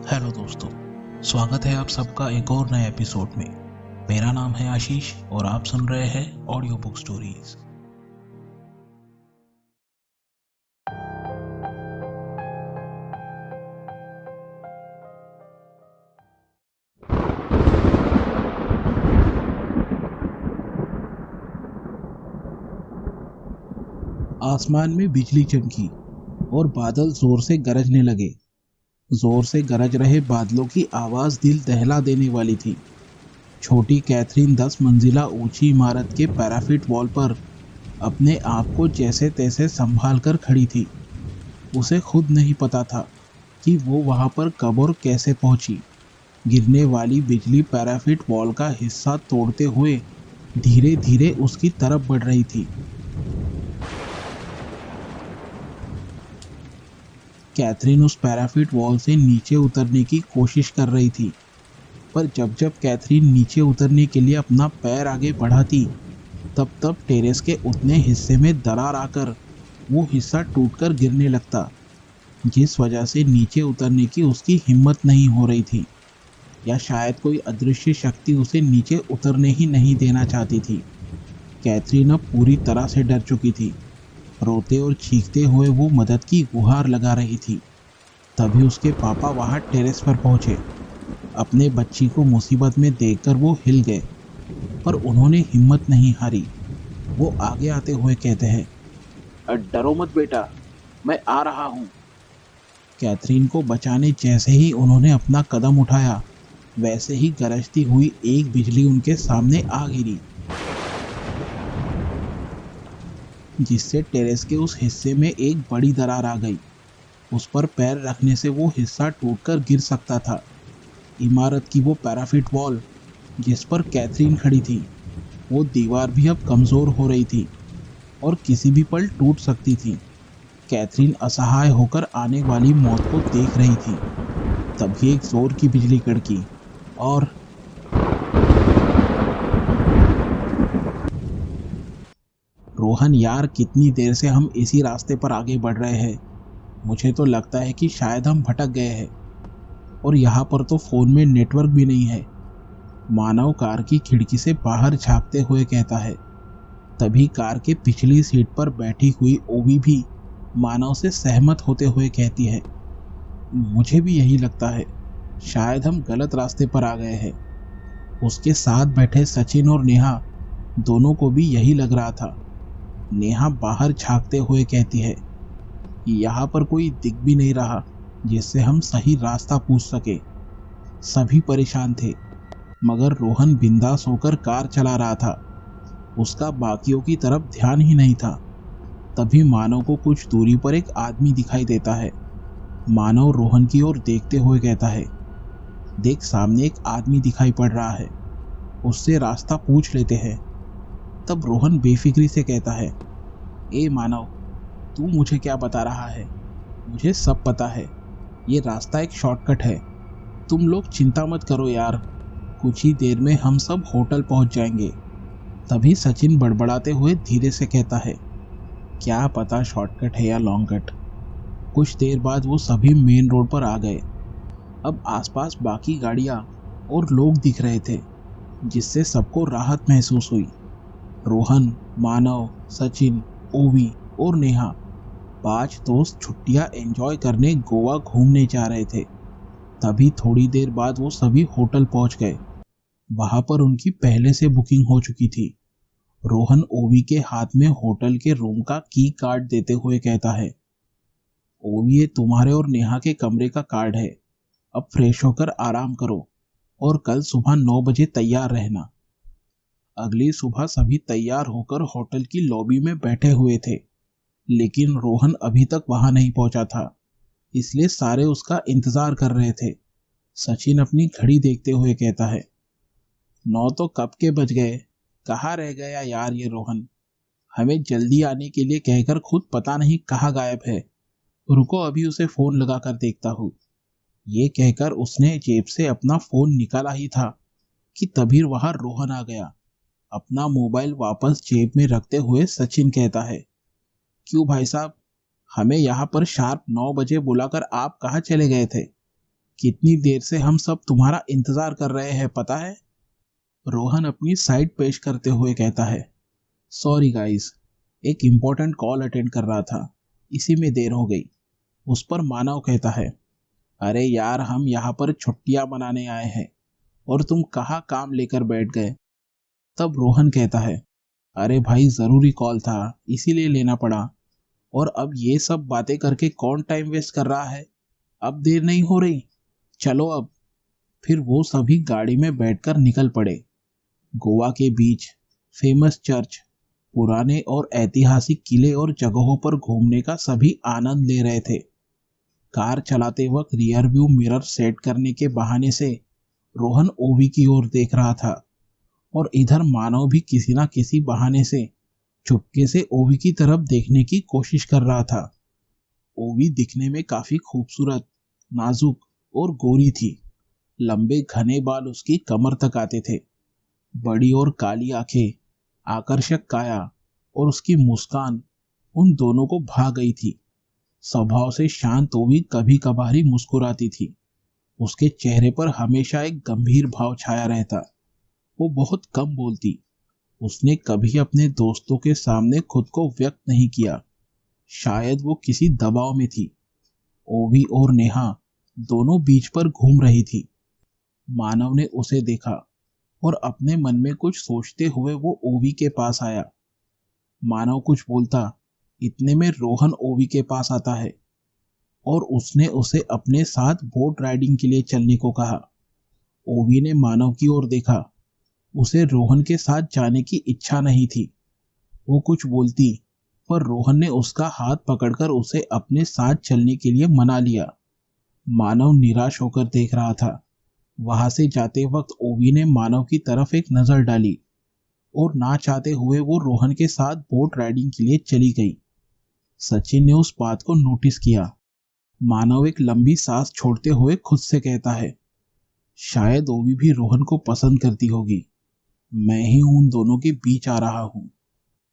Hello दोस्तों, स्वागत है आप सबका एक और नए एपिसोड में। मेरा नाम है आशीष और आप सुन रहे हैं ऑडियो बुक स्टोरीज। आसमान में बिजली चमकी और बादल जोर से गरजने लगे। जोर से गरज रहे बादलों की आवाज दिल दहला देने वाली थी। छोटी कैथरीन 10 मंजिला ऊंची इमारत के पैराफिट वॉल पर अपने आप को जैसे तैसे संभाल कर खड़ी थी। उसे खुद नहीं पता था कि वो वहां पर कब और कैसे पहुंची। गिरने वाली बिजली पैराफिट वॉल का हिस्सा तोड़ते हुए धीरे धीरे उसकी तरफ बढ़ रही थी। कैथरीन उस पैराफिट वॉल से नीचे उतरने की कोशिश कर रही थी, पर जब जब कैथरीन नीचे उतरने के लिए अपना पैर आगे बढ़ाती, तब तब टेरेस के उतने हिस्से में दरार आकर वो हिस्सा टूटकर गिरने लगता, जिस वजह से नीचे उतरने की उसकी हिम्मत नहीं हो रही थी, या शायद कोई अदृश्य शक्ति उसे नीचे उतरने ही नहीं देना चाहती थी। कैथरीन अब पूरी तरह से डर चुकी थी। रोते और चीखते हुए वो मदद की गुहार लगा रही थी। तभी उसके पापा वहां टेरेस पर पहुंचे। अपने बच्ची को मुसीबत में देखकर वो हिल गए, पर उन्होंने हिम्मत नहीं हारी। वो आगे आते हुए कहते हैं, डरो मत बेटा, मैं आ रहा हूँ। कैथरीन को बचाने जैसे ही उन्होंने अपना कदम उठाया, वैसे ही गरजती हुई एक बिजली उनके सामने आ गिरी, जिससे टेरेस के उस हिस्से में एक बड़ी दरार आ गई। उस पर पैर रखने से वो हिस्सा टूटकर गिर सकता था। इमारत की वो पैराफिट वॉल जिस पर कैथरीन खड़ी थी, वो दीवार भी अब कमजोर हो रही थी और किसी भी पल टूट सकती थी। कैथरीन असहाय होकर आने वाली मौत को देख रही थी। तभी एक जोर की बिजली कड़की और रोहन यार, कितनी देर से हम इसी रास्ते पर आगे बढ़ रहे हैं। मुझे तो लगता है कि शायद हम भटक गए हैं, और यहाँ पर तो फोन में नेटवर्क भी नहीं है। मानव कार की खिड़की से बाहर झांकते हुए कहता है। तभी कार के पिछली सीट पर बैठी हुई ओवी भी मानव से सहमत होते हुए कहती है, मुझे भी यही लगता है, शायद हम गलत रास्ते पर आ गए हैं। उसके साथ बैठे सचिन और नेहा दोनों को भी यही लग रहा था। नेहा बाहर झांकते हुए कहती है, यहाँ पर कोई दिख भी नहीं रहा जिससे हम सही रास्ता पूछ सके। सभी परेशान थे, मगर रोहन बिंदास होकर कार चला रहा था। उसका बाकियों की तरफ ध्यान ही नहीं था। तभी मानव को कुछ दूरी पर एक आदमी दिखाई देता है। मानव रोहन की ओर देखते हुए कहता है, देख, सामने एक आदमी दिखाई पड़ रहा है, उससे रास्ता पूछ लेते हैं। तब रोहन बेफिक्री से कहता है, ए मानव, तू मुझे क्या बता रहा है? मुझे सब पता है। ये रास्ता एक शॉर्टकट है। तुम लोग चिंता मत करो यार, कुछ ही देर में हम सब होटल पहुंच जाएंगे। तभी सचिन बड़बड़ाते हुए धीरे से कहता है, क्या पता शॉर्टकट है या लॉन्ग कट। कुछ देर बाद वो सभी मेन रोड पर आ गए। अब आसपास बाकी गाड़ियां और लोग दिख रहे थे, जिससे सबको राहत महसूस हुई। रोहन, मानव, सचिन, ओवी और नेहा 5 दोस्त छुट्टियां एंजॉय करने गोवा घूमने जा रहे थे। तभी थोड़ी देर बाद वो सभी होटल पहुंच गए। वहां पर उनकी पहले से बुकिंग हो चुकी थी। रोहन ओवी के हाथ में होटल के रूम का की कार्ड देते हुए कहता है, ओवी, ये तुम्हारे और नेहा के कमरे का कार्ड है। अब फ्रेश होकर आराम करो और कल सुबह 9 बजे तैयार रहना। अगली सुबह सभी तैयार होकर होटल की लॉबी में बैठे हुए थे, लेकिन रोहन अभी तक वहां नहीं पहुंचा था, इसलिए सारे उसका इंतजार कर रहे थे। सचिन अपनी घड़ी देखते हुए कहता है, 9 तो कब के बज गए, कहाँ रह गया यार ये रोहन? हमें जल्दी आने के लिए कहकर खुद पता नहीं कहाँ गायब है। रुको, अभी उसे फोन लगा कर देखता हूँ। ये कहकर उसने जेब से अपना फोन निकाला ही था कि तभी वहां रोहन आ गया। अपना मोबाइल वापस जेब में रखते हुए सचिन कहता है, क्यों भाई साहब, हमें यहाँ पर शार्प 9 बजे बुलाकर आप कहाँ चले गए थे? कितनी देर से हम सब तुम्हारा इंतजार कर रहे हैं पता है। रोहन अपनी साइड पेश करते हुए कहता है। सॉरी गाइस, एक इम्पोर्टेंट कॉल अटेंड कर रहा था, इसी में देर हो गई। उस पर मानव कहता है, अरे यार हम यहाँ पर छुट्टियां मनाने आए हैं और तुम कहाँ काम लेकर बैठ गए। तब रोहन कहता है, अरे भाई जरूरी कॉल था इसीलिए लेना पड़ा, और अब ये सब बातें करके कौन टाइम वेस्ट कर रहा है। अब देर नहीं हो रही, चलो अब। फिर वो सभी गाड़ी में बैठकर निकल पड़े। गोवा के बीच, फेमस चर्च, पुराने और ऐतिहासिक किले और जगहों पर घूमने का सभी आनंद ले रहे थे। कार चलाते वक्त रियर व्यू मिरर सेट करने के बहाने से रोहन ओवी की ओर देख रहा था और इधर मानव भी किसी ना किसी बहाने से चुपके से ओवी की तरफ देखने की कोशिश कर रहा था। ओवी दिखने में काफी खूबसूरत, नाजुक और गोरी थी। लंबे घने बाल उसकी कमर तक आते थे। बड़ी और काली आंखें, आकर्षक काया और उसकी मुस्कान उन दोनों को भा गई थी। स्वभाव से शांत ओवी कभी कभार ही मुस्कुराती थी। उसके चेहरे पर हमेशा एक गंभीर भाव छाया रहता। वो बहुत कम बोलती। उसने कभी अपने दोस्तों के सामने खुद को व्यक्त नहीं किया। शायद वो किसी दबाव में थी। ओवी और नेहा दोनों बीच पर घूम रही थी। मानव ने उसे देखा और अपने मन में कुछ सोचते हुए वो ओवी के पास आया। मानव कुछ बोलता, इतने में रोहन ओवी के पास आता है और उसने उसे अपने साथ बोट राइडिंग के लिए चलने को कहा। ओवी ने मानव की ओर देखा। उसे रोहन के साथ जाने की इच्छा नहीं थी। वो कुछ बोलती, पर रोहन ने उसका हाथ पकड़कर उसे अपने साथ चलने के लिए मना लिया। मानव निराश होकर देख रहा था। वहां से जाते वक्त ओवी ने मानव की तरफ एक नजर डाली और ना चाहते हुए वो रोहन के साथ बोट राइडिंग के लिए चली गई। सचिन ने उस बात को नोटिस किया। मानव एक लंबी सांस छोड़ते हुए खुद से कहता है, शायद ओवी भी रोहन को पसंद करती होगी। मैं ही उन दोनों के बीच आ रहा हूं।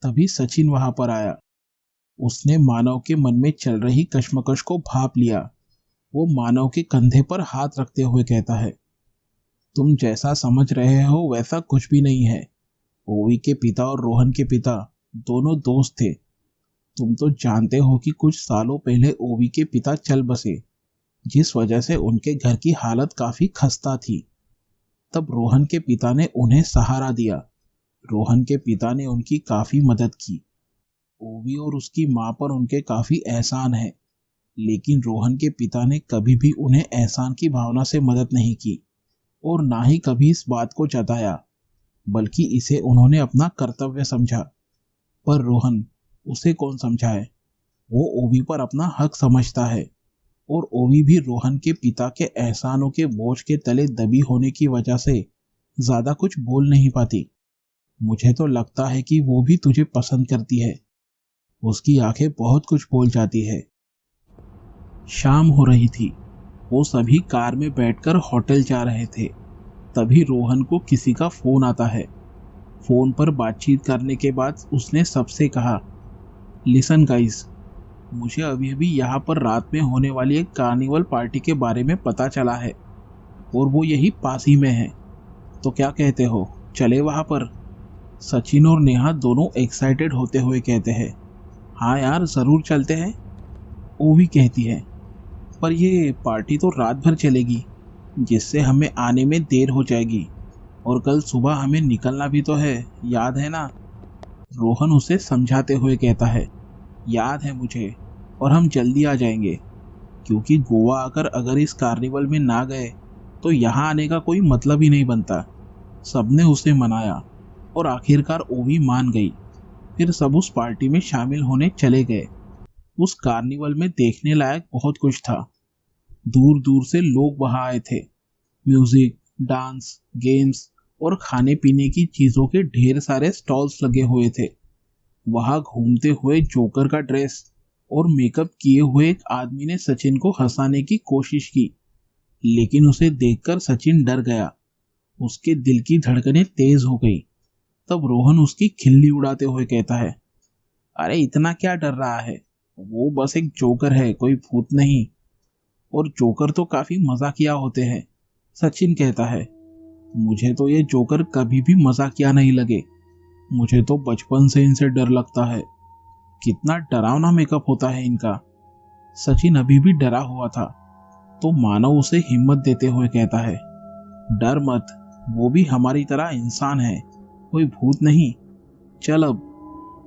तभी सचिन वहां पर आया। उसने मानव के मन में चल रही कश्मकश को भांप लिया। वो मानव के कंधे पर हाथ रखते हुए कहता है, तुम जैसा समझ रहे हो वैसा कुछ भी नहीं है। ओवी के पिता और रोहन के पिता दोनों दोस्त थे। तुम तो जानते हो कि कुछ सालों पहले ओवी के पिता चल बसे, जिस वजह से उनके घर की हालत काफी खस्ता थी। तब रोहन के पिता ने उन्हें सहारा दिया। रोहन के पिता ने उनकी काफी मदद की। ओवी और उसकी मां पर उनके काफी एहसान है, लेकिन रोहन के पिता ने कभी भी उन्हें एहसान की भावना से मदद नहीं की और ना ही कभी इस बात को जताया, बल्कि इसे उन्होंने अपना कर्तव्य समझा। पर रोहन, उसे कौन समझाए। वो ओवी पर अपना हक समझता है और ओवी भी रोहन के पिता के एहसानों के बोझ के तले दबी होने की वजह से ज्यादा कुछ बोल नहीं पाती। मुझे तो लगता है कि वो भी तुझे पसंद करती है। उसकी आंखें बहुत कुछ बोल जाती है। शाम हो रही थी। वो सभी कार में बैठकर होटल जा रहे थे। तभी रोहन को किसी का फोन आता है। फोन पर बातचीत करने के बाद उसने सबसे कहा, लिसन गाइस, मुझे अभी अभी यहाँ पर रात में होने वाली एक कार्निवल पार्टी के बारे में पता चला है और वो यही पास ही में है। तो क्या कहते हो, चले वहाँ पर। सचिन और नेहा दोनों एक्साइटेड होते हुए कहते हैं, हाँ यार जरूर चलते हैं। ओवी कहती है, पर ये पार्टी तो रात भर चलेगी, जिससे हमें आने में देर हो जाएगी और कल सुबह हमें निकलना भी तो है, याद है ना। रोहन उसे समझाते हुए कहता है, याद है मुझे, और हम जल्दी आ जाएंगे, क्योंकि गोवा आकर अगर इस कार्निवल में ना गए तो यहाँ आने का कोई मतलब ही नहीं बनता। सबने उसे मनाया और आखिरकार ओवी मान गई। फिर सब उस पार्टी में शामिल होने चले गए। उस कार्निवल में देखने लायक बहुत कुछ था। दूर दूर से लोग वहां आए थे। म्यूजिक, डांस, गेम्स और खाने पीने की चीजों के ढेर सारे स्टॉल्स लगे हुए थे। वहां घूमते हुए जोकर का ड्रेस और मेकअप किए हुए एक आदमी ने सचिन को हंसाने की कोशिश की, लेकिन उसे देखकर सचिन डर गया। उसके दिल की धड़कनें तेज हो गई। तब रोहन उसकी खिल्ली उड़ाते हुए कहता है, अरे इतना क्या डर रहा है, वो बस एक जोकर है, कोई भूत नहीं। और जोकर तो काफी मजाकिया होते हैं। सचिन कहता है, मुझे तो ये जोकर कभी भी मजाकिया नहीं लगे। मुझे तो बचपन से इनसे डर लगता है। कितना डरावना मेकअप होता है इनका। सचिन अभी भी डरा हुआ था तो मानव उसे हिम्मत देते हुए कहता है, डर मत, वो भी हमारी तरह इंसान है, कोई भूत नहीं। चल अब।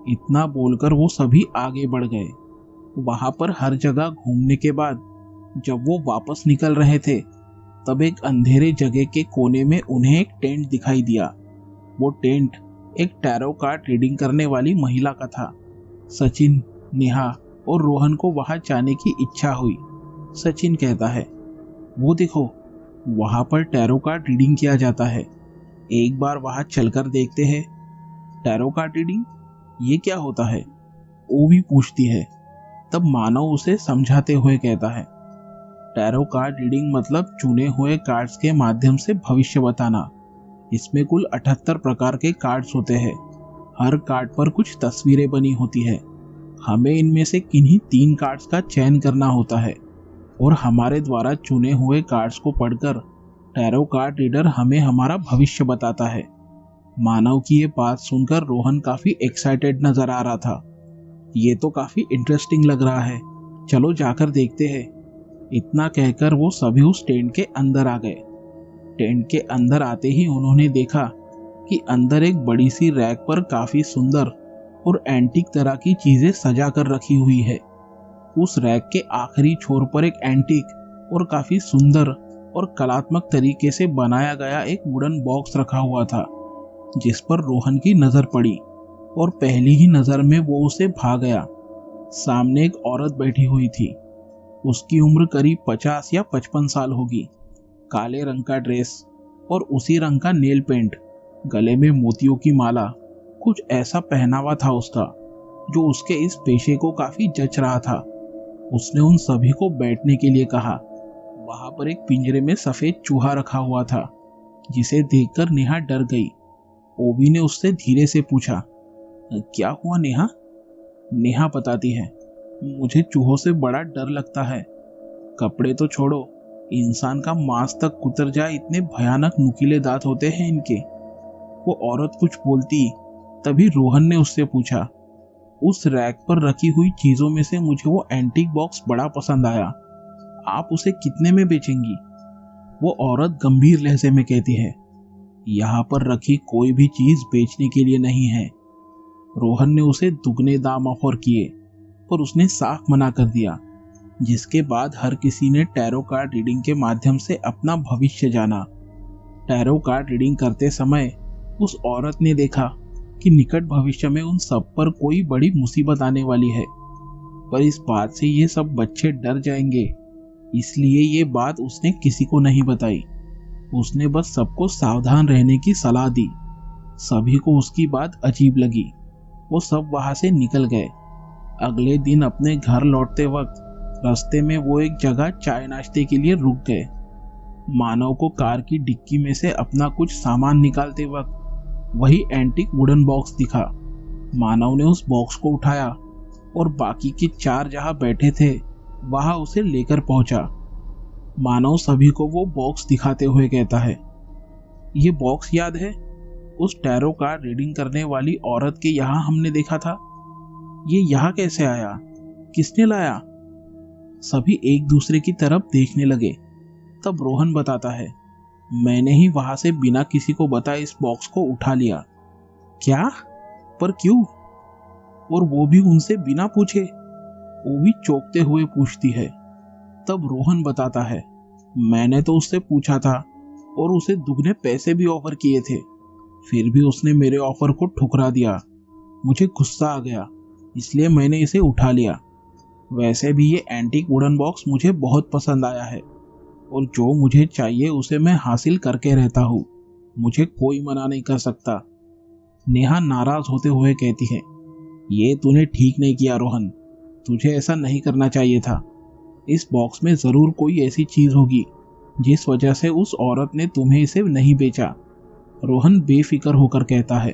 इतना बोलकर वो सभी आगे बढ़ गए। वहां पर हर जगह घूमने के बाद जब वो वापस निकल रहे थे तब एक अंधेरे जगह के कोने में उन्हें एक टेंट दिखाई दिया। वो टेंट एक टैरो कार्ड रीडिंग करने वाली महिला का था। सचिन, नेहा और रोहन को वहां जाने की इच्छा हुई। सचिन कहता है, वो देखो, वहां पर टैरो कार्ड रीडिंग किया जाता है। एक बार वहां चलकर देखते हैं। टैरो कार्ड रीडिंग, ये क्या होता है? वो भी पूछती है। तब मानव उसे समझाते हुए कहता है, टैरो कार्ड रीडिंग मतलब चुने हुए कार्ड्स के माध्यम से भविष्य बताना। इसमें कुल 78 प्रकार के कार्ड्स होते हैं। हर कार्ड पर कुछ तस्वीरें बनी होती है। हमें इनमें से किन्हीं 3 कार्ड्स का चयन करना होता है और हमारे द्वारा चुने हुए कार्ड्स को पढ़कर टैरो कार्ड रीडर हमें हमारा भविष्य बताता है। मानव की ये बात सुनकर रोहन काफी एक्साइटेड नजर आ रहा था। ये तो काफी इंटरेस्टिंग लग रहा है, चलो जाकर देखते हैं। इतना कहकर वो सभी उस टेंट के अंदर आ गए। टेंट के अंदर आते ही उन्होंने देखा कि अंदर एक बड़ी सी रैक पर काफी सुंदर और एंटीक तरह की चीजें सजा कर रखी हुई है। उस रैक के आखिरी छोर पर एक एंटीक और काफी सुंदर और कलात्मक तरीके से बनाया गया एक वुडन बॉक्स रखा हुआ था, जिस पर रोहन की नजर पड़ी और पहली ही नजर में वो उसे भा गया। सामने एक औरत बैठी हुई थी। उसकी उम्र करीब 50 या 55 साल होगी। काले रंग का ड्रेस और उसी रंग का नेल पेंट, गले में मोतियों की माला, कुछ ऐसा पहनावा था उसका जो उसके इस पेशे को काफी जच रहा था। उसने उन सभी को बैठने के लिए कहा। वहां पर एक पिंजरे में सफेद चूहा रखा हुआ था, जिसे देखकर नेहा डर गई। ओबी ने उससे धीरे से पूछा, क्या हुआ नेहा? नेहा बताती है, मुझे चूहों से बड़ा डर लगता है। कपड़े तो छोड़ो, इंसान का मांस तक कुतर जाए इतने भयानक नुकीले दांत होते हैं इनके। वो औरत कुछ बोलती, तभी रोहन ने उससे पूछा, उस रैक पर रखी हुई चीजों में से मुझे वो एंटीक बॉक्स बड़ा पसंद आया। आप उसे कितने में बेचेंगी? वो औरत गंभीर लहजे में कहती है, यहाँ पर रखी कोई भी चीज बेचने के लिए नहीं है। रोहन ने उसे दुगने दाम ऑफर किए, पर उसने साफ मना कर दिया। जिसके बाद हर किसी ने टैरो कार्ड रीडिंग के माध्यम से अपना भविष्य जाना। टैरो कार्ड रीडिंग करते समय उस औरत ने देखा कि निकट भविष्य में उन सब पर कोई बड़ी मुसीबत आने वाली है, पर इस बात से ये सब बच्चे डर जाएंगे, इसलिए ये बात उसने किसी को नहीं बताई। उसने बस सबको सावधान रहने की सलाह दी। सभी को उसकी बात अजीब लगी। वो सब वहां से निकल गए। अगले दिन अपने घर लौटते वक्त रास्ते में वो एक जगह चाय नाश्ते के लिए रुक गए। मानव को कार की डिक्की में से अपना कुछ सामान निकालते वक्त वही एंटीक वुडन बॉक्स दिखा। मानव ने उस बॉक्स को उठाया और बाकी के 4 जहां बैठे थे वहां उसे लेकर पहुंचा। मानव सभी को वो बॉक्स दिखाते हुए कहता है, ये बॉक्स याद है? उस टैरो कार्ड रीडिंग करने वाली औरत के यहाँ हमने देखा था। ये यहाँ कैसे आया? किसने लाया? सभी एक दूसरे की तरफ देखने लगे। तब रोहन बताता है, मैंने ही वहां से बिना किसी को बताए इस बॉक्स को उठा लिया। क्या? पर क्यों? और वो भी उनसे बिना पूछे? वो भी चौंकते हुए पूछती है। तब रोहन बताता है, मैंने तो उससे पूछा था और उसे दुगने पैसे भी ऑफर किए थे, फिर भी उसने मेरे ऑफर को ठुकरा दिया। मुझे गुस्सा आ गया, इसलिए मैंने इसे उठा लिया। वैसे भी ये एंटीक वुडन बॉक्स मुझे बहुत पसंद आया है और जो मुझे चाहिए उसे मैं हासिल करके रहता हूँ। मुझे कोई मना नहीं कर सकता। नेहा नाराज होते हुए कहती है, ये तूने ठीक नहीं किया रोहन, तुझे ऐसा नहीं करना चाहिए था। इस बॉक्स में जरूर कोई ऐसी चीज होगी जिस वजह से उस औरत ने तुम्हें इसे नहीं बेचा। रोहन बेफिक्र होकर कहता है,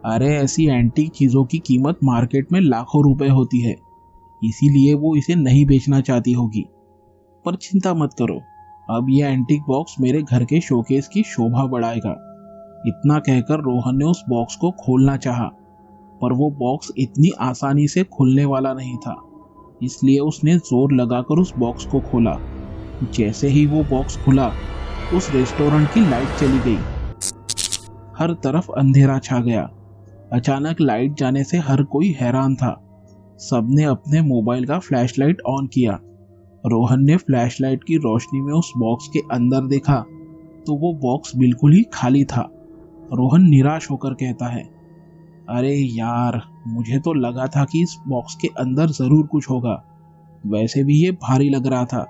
अरे ऐसी एंटीक चीजों की कीमत मार्केट में लाखों रुपए होती है, इसीलिए वो इसे नहीं बेचना चाहती होगी। पर चिंता मत करो, अब ये एंटीक बॉक्स मेरे घर के शोकेस की शोभा बढ़ाएगा। इतना कहकर रोहन ने उस बॉक्स को खोलना चाहा, पर वो बॉक्स इतनी आसानी से खुलने वाला नहीं था, इसलिए उसने जोर लगाकर उस बॉक्स को खोला। जैसे ही वो बॉक्स खुला, उस रेस्टोरेंट की लाइट चली गई। हर तरफ अंधेरा छा गया। अचानक लाइट जाने से हर कोई हैरान था। सबने अपने मोबाइल का फ्लैशलाइट ऑन किया। रोहन ने फ्लैशलाइट की रोशनी में उस बॉक्स के अंदर देखा तो वो बॉक्स बिल्कुल ही खाली था। रोहन निराश होकर कहता है, अरे यार, मुझे तो लगा था कि इस बॉक्स के अंदर जरूर कुछ होगा। वैसे भी ये भारी लग रहा था,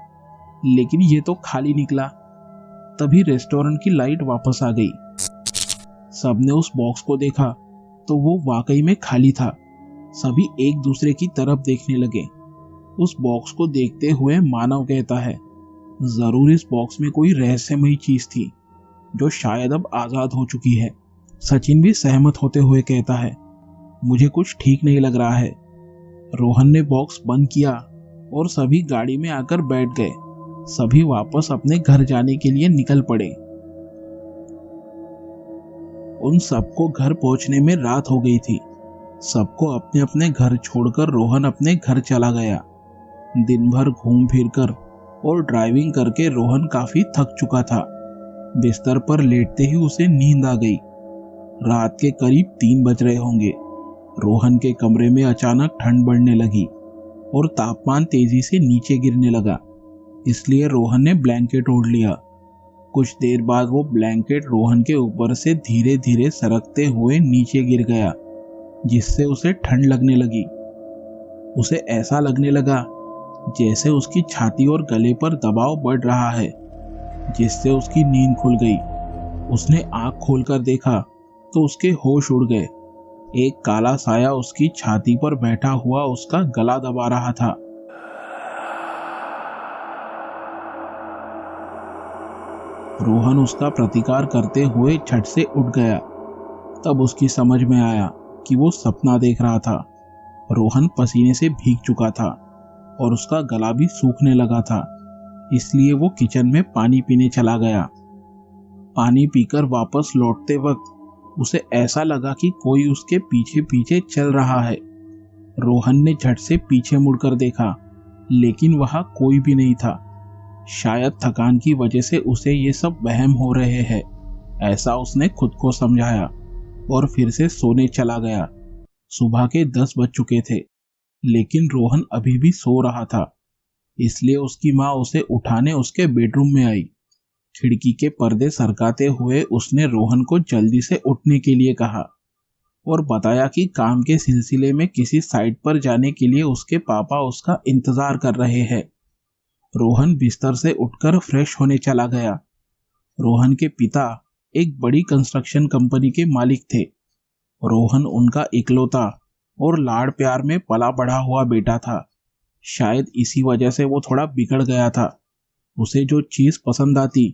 लेकिन ये तो खाली निकला। तभी रेस्टोरेंट की लाइट वापस आ गई। सबने उस बॉक्स को देखा तो वो वाकई में खाली था। सभी एक दूसरे की तरफ देखने लगे। उस बॉक्स को देखते हुए मानव कहता है, जरूर इस बॉक्स में कोई रहस्यमयी चीज थी जो शायद अब आजाद हो चुकी है। सचिन भी सहमत होते हुए कहता है, मुझे कुछ ठीक नहीं लग रहा है। रोहन ने बॉक्स बंद किया और सभी गाड़ी में आकर बैठ गए। सभी वापस अपने घर जाने के लिए निकल पड़े। उन सबको घर पहुंचने में रात हो गई थी। सबको अपने अपने घर छोड़कर रोहन अपने घर चला गया। दिन भर घूम फिर कर और ड्राइविंग करके रोहन काफी थक चुका था। बिस्तर पर लेटते ही उसे नींद आ गई। रात के करीब 3 बज रहे होंगे। रोहन के कमरे में अचानक ठंड बढ़ने लगी और तापमान तेजी से नीचे गिरने लगा, इसलिए रोहन ने ब्लैंकेट ओढ़ लिया। कुछ देर बाद वो ब्लैंकेट रोहन के ऊपर से धीरे धीरे सरकते हुए नीचे गिर गया, जिससे उसे ठंड लगने लगी। उसे ऐसा लगने लगा जैसे उसकी छाती और गले पर दबाव बढ़ रहा है, जिससे उसकी नींद खुल गई। उसने आंख खोलकर देखा तो उसके होश उड़ गए। एक काला साया उसकी छाती पर बैठा हुआ उसका गला दबा रहा था। रोहन उसका प्रतिकार करते हुए झट से उठ गया। तब उसकी समझ में आया कि वो सपना देख रहा था। रोहन पसीने से भीग चुका था और उसका गला भी सूखने लगा था, इसलिए वो किचन में पानी पीने चला गया। पानी पीकर वापस लौटते वक्त उसे ऐसा लगा कि कोई उसके पीछे पीछे चल रहा है। रोहन ने झट से पीछे मुड़कर देखा, लेकिन वहां कोई भी नहीं था। शायद थकान की वजह से उसे ये सब वहम हो रहे हैं, ऐसा उसने खुद को समझाया और फिर से सोने चला गया। सुबह के 10 बज चुके थे, लेकिन रोहन अभी भी सो रहा था, इसलिए उसकी माँ उसे उठाने उसके बेडरूम में आई। खिड़की के पर्दे सरकाते हुए उसने रोहन को जल्दी से उठने के लिए कहा और बताया कि काम के सिलसिले में किसी साइट पर जाने के लिए उसके पापा उसका इंतजार कर रहे हैं। रोहन बिस्तर से उठकर फ्रेश होने चला गया। रोहन के पिता एक बड़ी कंस्ट्रक्शन कंपनी के मालिक थे। रोहन उनका इकलौता और लाड़ प्यार में पला बढ़ा हुआ बेटा था। शायद इसी वजह से वो थोड़ा बिगड़ गया था। उसे जो चीज पसंद आती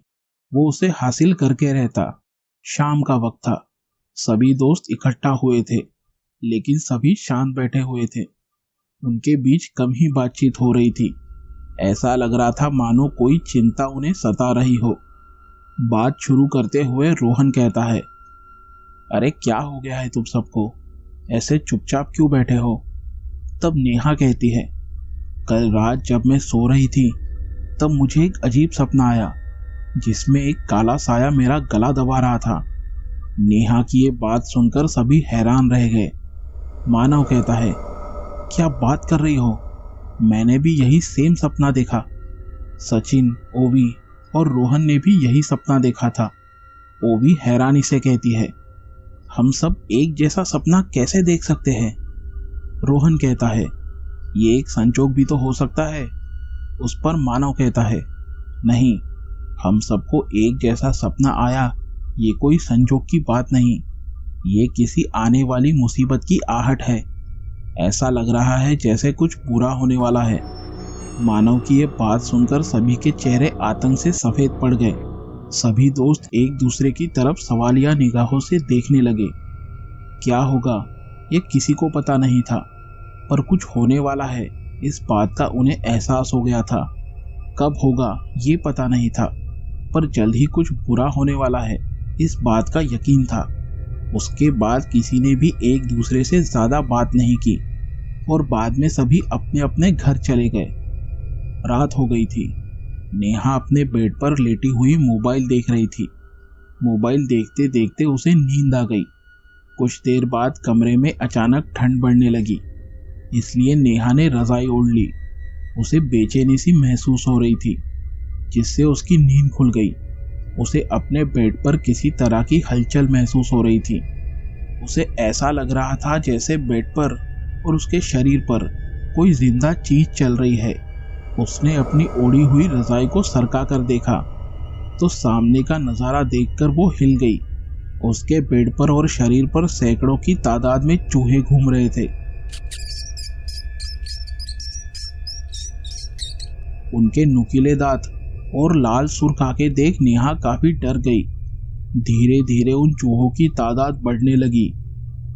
वो उसे हासिल करके रहता। शाम का वक्त था। सभी दोस्त इकट्ठा हुए थे, लेकिन सभी शांत बैठे हुए थे। उनके बीच कम ही बातचीत हो रही थी। ऐसा लग रहा था मानो कोई चिंता उन्हें सता रही हो। बात शुरू करते हुए रोहन कहता है, अरे क्या हो गया है तुम सबको, ऐसे चुपचाप क्यों बैठे हो? तब नेहा कहती है, कल रात जब मैं सो रही थी तब मुझे एक अजीब सपना आया जिसमें एक काला साया मेरा गला दबा रहा था। नेहा की ये बात सुनकर सभी हैरान रह गए। मानव कहता है, क्या बात कर रही हो? मैंने भी यही सेम सपना देखा। सचिन, ओवी और रोहन ने भी यही सपना देखा था। ओवी हैरानी से कहती है, हम सब एक जैसा सपना कैसे देख सकते हैं? रोहन कहता है, ये एक संजोग भी तो हो सकता है। उस पर मानव कहता है, नहीं, हम सबको एक जैसा सपना आया ये कोई संजोग की बात नहीं, ये किसी आने वाली मुसीबत की आहट है। ऐसा लग रहा है जैसे कुछ बुरा होने वाला है। मानव की ये बात सुनकर सभी के चेहरे आतंक से सफेद पड़ गए। सभी दोस्त एक दूसरे की तरफ सवालिया निगाहों से देखने लगे। क्या होगा ये किसी को पता नहीं था, पर कुछ होने वाला है इस बात का उन्हें एहसास हो गया था। कब होगा ये पता नहीं था, पर जल्द ही कुछ बुरा होने वाला है इस बात का यकीन था। उसके बाद किसी ने भी एक दूसरे से ज्यादा बात नहीं की और बाद में सभी अपने अपने घर चले गए। रात हो गई थी। नेहा अपने बेड पर लेटी हुई मोबाइल देख रही थी। मोबाइल देखते देखते उसे नींद आ गई। कुछ देर बाद कमरे में अचानक ठंड बढ़ने लगी, इसलिए नेहा ने रजाई ओढ़ ली। उसे बेचैनी सी महसूस हो रही थी, जिससे उसकी नींद खुल गई। उसे अपने बेड पर किसी तरह की हलचल महसूस हो रही थी। उसे ऐसा लग रहा था जैसे बेड पर और उसके शरीर पर कोई जिंदा चीज चल रही है। उसने अपनी ओढ़ी हुई रजाई को सरका कर देखा तो सामने का नजारा देखकर वो हिल गई। उसके बेड पर और शरीर पर सैकड़ों की तादाद में चूहे घूम रहे थे। उनके नुकीले दांत और लाल सुर्ख आंखें देख नेहा काफी डर गई। धीरे धीरे उन चूहों की तादाद बढ़ने लगी।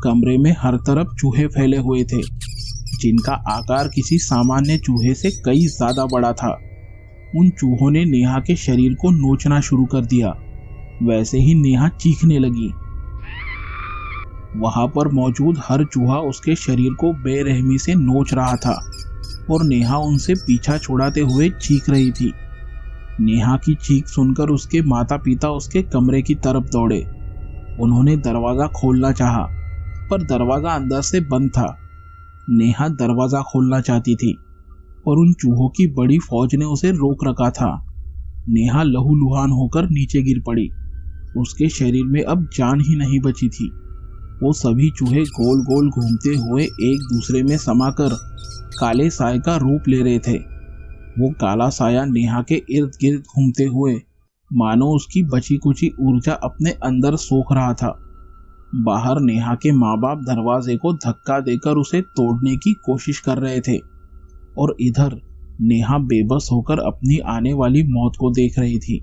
कमरे में हर तरफ चूहे फैले हुए थे, जिनका आकार किसी सामान्य चूहे से कई ज्यादा बड़ा था। उन चूहों ने नेहा के शरीर को नोचना शुरू कर दिया। वैसे ही नेहा चीखने लगी। वहां पर मौजूद हर चूहा उसके शरीर को बेरहमी से नोच रहा था और नेहा उनसे पीछा छुड़ाते हुए चीख रही थी। नेहा की चीख सुनकर उसके माता पिता उसके कमरे की तरफ दौड़े। उन्होंने दरवाजा खोलना चाहा, पर दरवाजा अंदर से बंद था। नेहा दरवाजा खोलना चाहती थी और उन चूहों की बड़ी फौज ने उसे रोक रखा था। नेहा लहूलुहान होकर नीचे गिर पड़ी। उसके शरीर में अब जान ही नहीं बची थी। वो सभी चूहे गोल गोल घूमते हुए एक दूसरे में समाकर काले साए का रूप ले रहे थे। वो काला साया नेहा के इर्द गिर्द घूमते हुए मानो उसकी बची कुची ऊर्जा अपने अंदर सोख रहा था। बाहर नेहा के माँ बाप दरवाजे को धक्का देकर उसे तोड़ने की कोशिश कर रहे थे और इधर नेहा बेबस होकर अपनी आने वाली मौत को देख रही थी।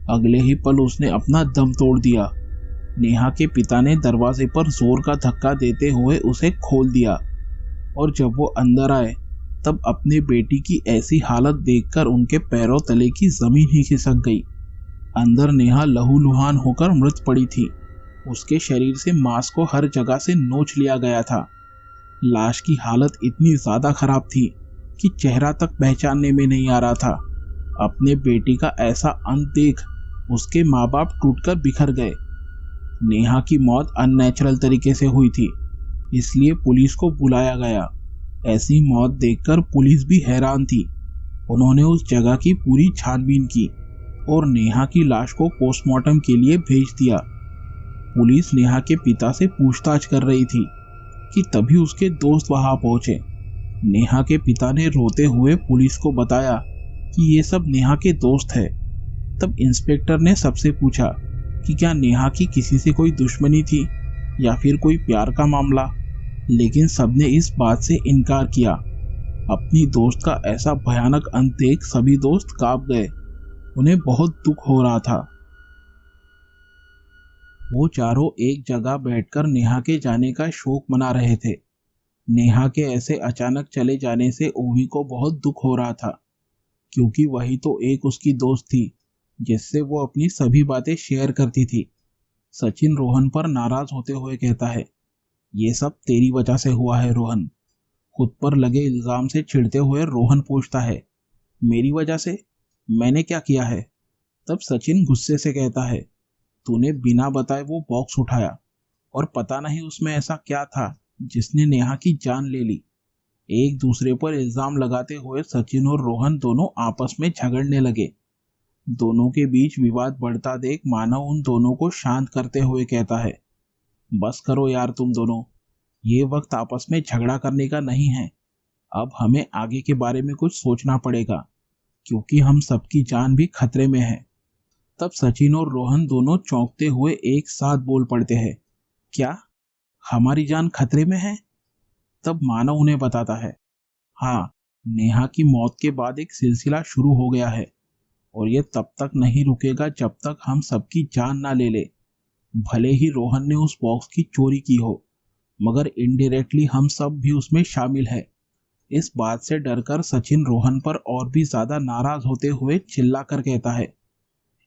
अगले ही पल उसने अपना दम तोड़ दिया। नेहा के पिता ने दरवाजे पर जोर का धक्का देते हुए उसे खोल दिया और जब वो अंदर आए तब अपने बेटी की ऐसी हालत देखकर उनके पैरों तले की जमीन ही खिसक गई। अंदर नेहा लहूलुहान होकर मृत पड़ी थी। उसके शरीर से मांस को हर जगह से नोच लिया गया था। लाश की हालत इतनी ज्यादा खराब थी कि चेहरा तक पहचानने में नहीं आ रहा था। अपने बेटी का ऐसा अंत देख उसके माँ बाप टूटकर बिखर गए। नेहा की मौत अननेचुरल तरीके से हुई थी, इसलिए पुलिस को बुलाया गया। ऐसी मौत देखकर पुलिस भी हैरान थी। उन्होंने उस जगह की पूरी छानबीन की और नेहा की लाश को पोस्टमार्टम के लिए भेज दिया। पुलिस नेहा के पिता से पूछताछ कर रही थी कि तभी उसके दोस्त वहां पहुंचे। नेहा के पिता ने रोते हुए पुलिस को बताया कि ये सब नेहा के दोस्त है। तब इंस्पेक्टर ने सबसे पूछा कि क्या नेहा की किसी से कोई दुश्मनी थी या फिर कोई प्यार का मामला, लेकिन सबने इस बात से इनकार किया। अपनी दोस्त का ऐसा भयानक अंत देख सभी दोस्त कांप गए। उन्हें बहुत दुख हो रहा था। वो चारों एक जगह बैठकर नेहा के जाने का शोक मना रहे थे। नेहा के ऐसे अचानक चले जाने से ओवी को बहुत दुख हो रहा था, क्योंकि वही तो एक उसकी दोस्त थी जिससे वो अपनी सभी बातें शेयर करती थी। सचिन रोहन पर नाराज होते हुए कहता है, ये सब तेरी वजह से हुआ है रोहन। खुद पर लगे इल्जाम से चिढ़ते हुए रोहन पूछता है, मेरी वजह से? मैंने क्या किया है? तब सचिन गुस्से से कहता है, तूने बिना बताए वो बॉक्स उठाया और पता नहीं उसमें ऐसा क्या था जिसने नेहा की जान ले ली। एक दूसरे पर इल्जाम लगाते हुए सचिन और रोहन दोनों आपस में झगड़ने लगे। दोनों के बीच विवाद बढ़ता देख मानव उन दोनों को शांत करते हुए कहता है, बस करो यार तुम दोनों, ये वक्त आपस में झगड़ा करने का नहीं है। अब हमें आगे के बारे में कुछ सोचना पड़ेगा, क्योंकि हम सबकी जान भी खतरे में है। तब सचिन और रोहन दोनों चौंकते हुए एक साथ बोल पड़ते हैं, क्या हमारी जान खतरे में है? तब मानव उन्हें बताता है, हाँ, नेहा की मौत के बाद एक सिलसिला शुरू हो गया है और ये तब तक नहीं रुकेगा जब तक हम सबकी जान ना ले ले। भले ही रोहन ने उस बॉक्स की चोरी की हो, मगर इनडायरेक्टली हम सब भी उसमें शामिल है। इस बात से डरकर सचिन रोहन पर और भी ज्यादा नाराज होते हुए चिल्लाकर कहता है,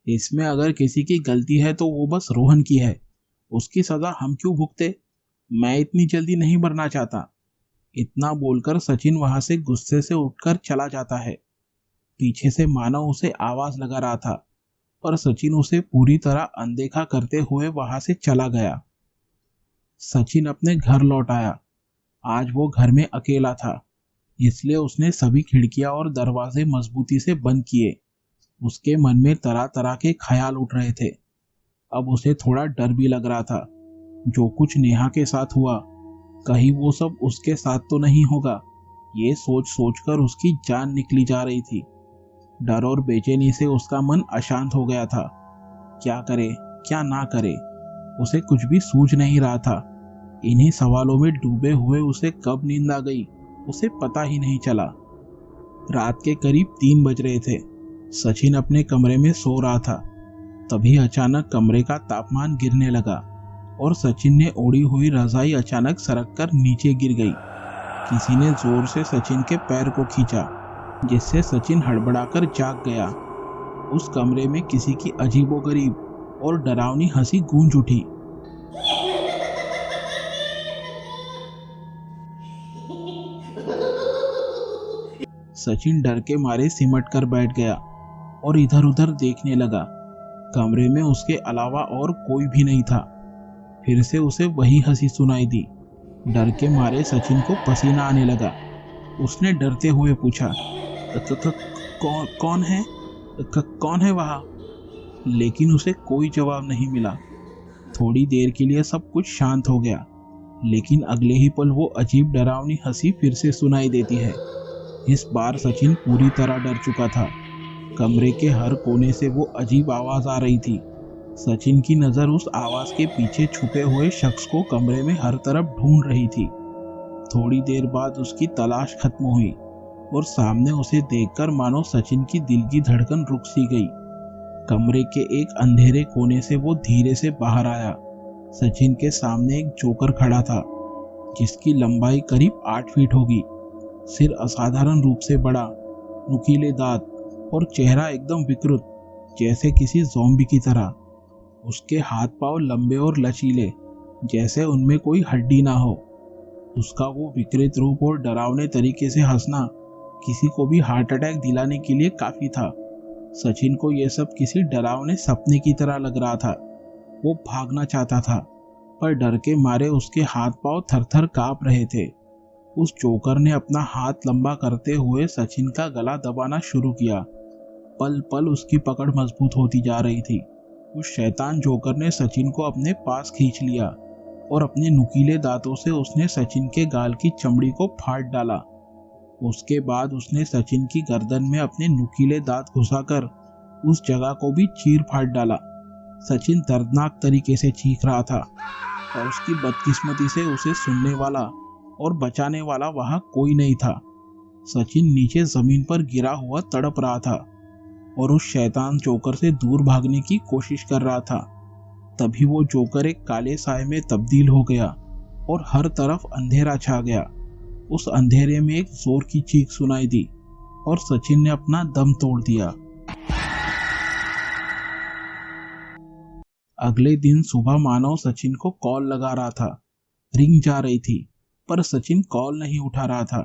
इसमें अगर किसी की गलती है तो वो बस रोहन की है। उसकी सजा हम क्यों भुगते? मैं इतनी जल्दी नहीं मरना चाहता। इतना बोलकर सचिन वहां से गुस्से से उठकर चला जाता है। पीछे से मानव उसे आवाज लगा रहा था, पर सचिन उसे पूरी तरह अनदेखा करते हुए वहां से चला गया। सचिन अपने घर लौट आया। आज वो घर में अकेला था, इसलिए उसने सभी खिड़कियां और दरवाजे मजबूती से बंद किए। उसके मन में तरह तरह के ख्याल उठ रहे थे। अब उसे थोड़ा डर भी लग रहा था। जो कुछ नेहा के साथ हुआ, कहीं वो सब उसके साथ तो नहीं होगा। ये सोच सोचकर उसकी जान निकली जा रही थी। डर और बेचैनी से उसका मन अशांत हो गया था। क्या करे, क्या ना करे, उसे कुछ भी सूझ नहीं रहा था। इन्हीं सवालों में डूबे हुए उसे कब नींद आ गई, उसे पता ही नहीं चला। रात के करीब 3 बज रहे थे। सचिन अपने कमरे में सो रहा था। तभी अचानक कमरे का तापमान गिरने लगा और सचिन ने ओढ़ी हुई रजाई अचानक सरक कर नीचे गिर गई। किसी ने जोर से सचिन के पैर को खींचा, जिससे सचिन हड़बड़ाकर जाग गया। उस कमरे में किसी की अजीबोगरीब और डरावनी हंसी गूंज उठी। सचिन डर के मारे सिमट कर बैठ गया और इधर उधर देखने लगा। कमरे में उसके अलावा और कोई भी नहीं था। फिर से उसे वही हंसी सुनाई दी। डर के मारे सचिन को पसीना आने लगा। उसने डरते हुए पूछा, कौन है? कौन है वहां? लेकिन उसे कोई जवाब नहीं मिला। थोड़ी देर के लिए सब कुछ शांत हो गया, लेकिन अगले ही पल वो अजीब डरावनी हंसी फिर से सुनाई देती है। इस बार सचिन पूरी तरह डर चुका था। कमरे के हर कोने से वो अजीब आवाज आ रही थी। सचिन की नजर उस आवाज के पीछे छुपे हुए शख्स को कमरे में हर तरफ ढूंढ रही थी। थोड़ी देर बाद उसकी तलाश खत्म हुई और सामने उसे देखकर मानो सचिन की दिल की धड़कन रुक सी गई। कमरे के एक अंधेरे कोने से वो धीरे से बाहर आया। सचिन के सामने एक जोकर खड़ा था, जिसकी लंबाई करीब 8 फीट होगी। सिर असाधारण रूप से बड़ा, नुकीले दांत और चेहरा एकदम विकृत, जैसे किसी ज़ॉम्बी की तरह। उसके हाथ पांव लंबे और लचीले, जैसे उनमें कोई हड्डी ना हो। उसका वो विकृत रूप और डरावने तरीके से हंसना किसी को भी हार्ट अटैक दिलाने के लिए काफी था। सचिन को यह सब किसी डरावने सपने की तरह लग रहा था। वो भागना चाहता था, पर डर के मारे उसके हाथ पांव थर-थर कांप रहे थे। उस जोकर ने अपना हाथ लंबा करते हुए सचिन का गला दबाना शुरू किया। पल पल उसकी पकड़ मजबूत होती जा रही थी। उस शैतान जोकर ने सचिन को अपने पास खींच लिया और अपने नुकीले दांतों से उसने सचिन के गाल की चमड़ी को फाड़ डाला। उसके बाद उसने सचिन की गर्दन में अपने नुकीले दांत घुसाकर उस जगह को भी चीर फाड़ डाला। सचिन दर्दनाक तरीके से चीख रहा था और उसकी बदकिस्मती से उसे सुनने वाला और बचाने वाला वहां कोई नहीं था। सचिन नीचे जमीन पर गिरा हुआ तड़प रहा था और उस शैतान जोकर से दूर भागने की कोशिश कर रहा था। तभी वो जोकर एक काले साए में तब्दील हो गया और हर तरफ अंधेरा छा गया। उस अंधेरे में एक जोर की चीख सुनाई दी और सचिन ने अपना दम तोड़ दिया। अगले दिन सुबह मानव सचिन को कॉल लगा रहा था। रिंग जा रही थी, पर सचिन कॉल नहीं उठा रहा था।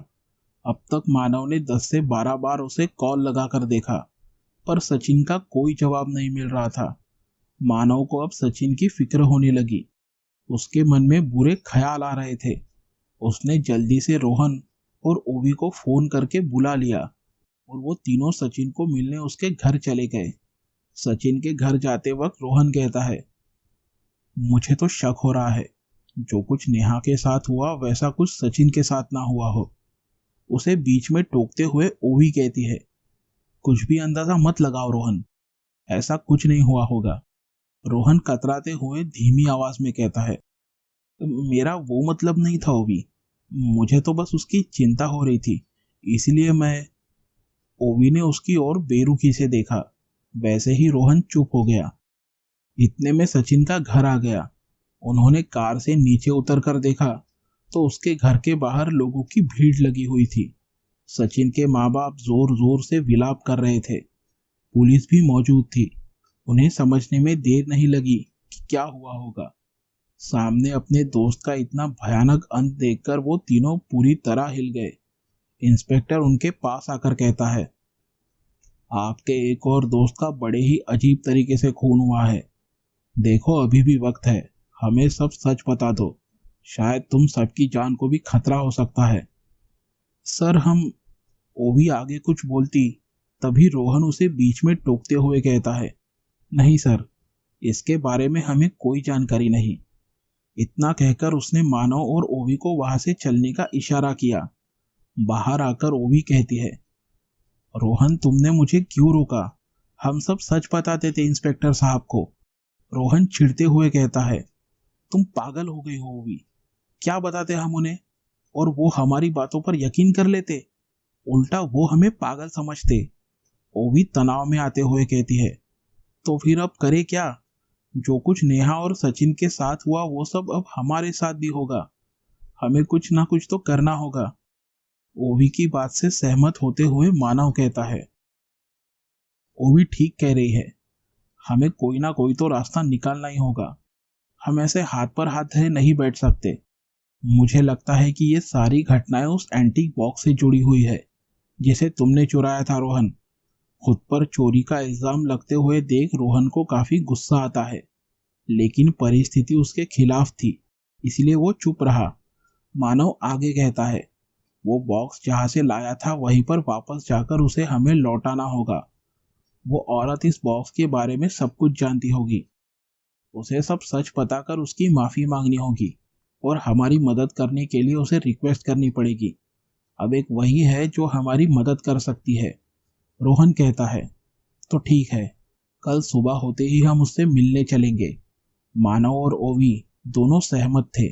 अब तक मानव ने 10 से 12 बार उसे कॉल लगाकर देखा, पर सचिन का कोई जवाब नहीं मिल रहा था। मानव को अब सचिन की फिक्र होने लगी। उसके मन में बुरे ख्याल आ रहे थे। उसने जल्दी से रोहन और ओवी को फोन करके बुला लिया और वो तीनों सचिन को मिलने उसके घर चले गए। सचिन के घर जाते वक्त रोहन कहता है, मुझे तो शक हो रहा है जो कुछ नेहा के साथ हुआ वैसा कुछ सचिन के साथ ना हुआ हो। उसे बीच में टोकते हुए ओवी कहती है, कुछ भी अंदाजा मत लगाओ रोहन, ऐसा कुछ नहीं हुआ होगा। रोहन कतराते हुए धीमी आवाज में कहता है, मेरा वो मतलब नहीं था ओवी, मुझे तो बस उसकी चिंता हो रही थी, इसलिए मैं। ओवी ने उसकी ओर बेरुखी से देखा। वैसे ही रोहन चुप हो गया। इतने में सचिन का घर आ गया। उन्होंने कार से नीचे उतर कर देखा तो उसके घर के बाहर लोगों की भीड़ लगी हुई थी। सचिन के माँ बाप जोर जोर से विलाप कर रहे थे। पुलिस भी मौजूद थी। उन्हें समझने में देर नहीं लगी कि क्या हुआ होगा। सामने अपने दोस्त का इतना भयानक अंत देखकर वो तीनों पूरी तरह हिल गए। इंस्पेक्टर उनके पास आकर कहता है, आपके एक और दोस्त का बड़े ही अजीब तरीके से खून हुआ है। देखो अभी भी वक्त है, हमें सब सच बता दो, शायद तुम सबकी जान को भी खतरा हो सकता है। सर हम, ओवी आगे कुछ बोलती, तभी रोहन उसे बीच में टोकते हुए कहता है, नहीं सर, इसके बारे में हमें कोई जानकारी नहीं। इतना कहकर उसने मानव और ओवी को वहां से चलने का इशारा किया। बाहर आकर ओवी कहती है, रोहन तुमने मुझे क्यों रोका? हम सब सच बताते थे इंस्पेक्टर साहब को। रोहन चिढ़ते हुए कहता है, तुम पागल हो गई हो ओवी, क्या बताते हम उन्हें और वो हमारी बातों पर यकीन कर लेते, उल्टा वो हमें पागल समझते। ओवी तनाव में आते हुए कहती है, तो फिर अब करे क्या? जो कुछ नेहा और सचिन के साथ हुआ वो सब अब हमारे साथ भी होगा। हमें कुछ ना कुछ तो करना होगा। ओवी की बात से सहमत होते हुए मानव कहता है, ओवी ठीक कह रही है, हमें कोई ना कोई तो रास्ता निकालना ही होगा। हम ऐसे हाथ पर हाथ धरे नहीं बैठ सकते। मुझे लगता है कि ये सारी घटनाएं उस एंटीक बॉक्स से जुड़ी हुई है जिसे तुमने चुराया था रोहन। खुद पर चोरी का इल्जाम लगते हुए देख रोहन को काफी गुस्सा आता है, लेकिन परिस्थिति उसके खिलाफ थी, इसलिए वो चुप रहा। मानव आगे कहता है, वो बॉक्स जहां से लाया था वहीं पर वापस जाकर उसे हमें लौटाना होगा। वो औरत इस बॉक्स के बारे में सब कुछ जानती होगी। उसे सब सच बताकर उसकी माफी मांगनी होगी और हमारी मदद करने के लिए उसे रिक्वेस्ट करनी पड़ेगी। अब एक वही है जो हमारी मदद कर सकती है। रोहन कहता है, तो ठीक है, कल सुबह होते ही हम उससे मिलने चलेंगे। मानव और ओवी दोनों सहमत थे।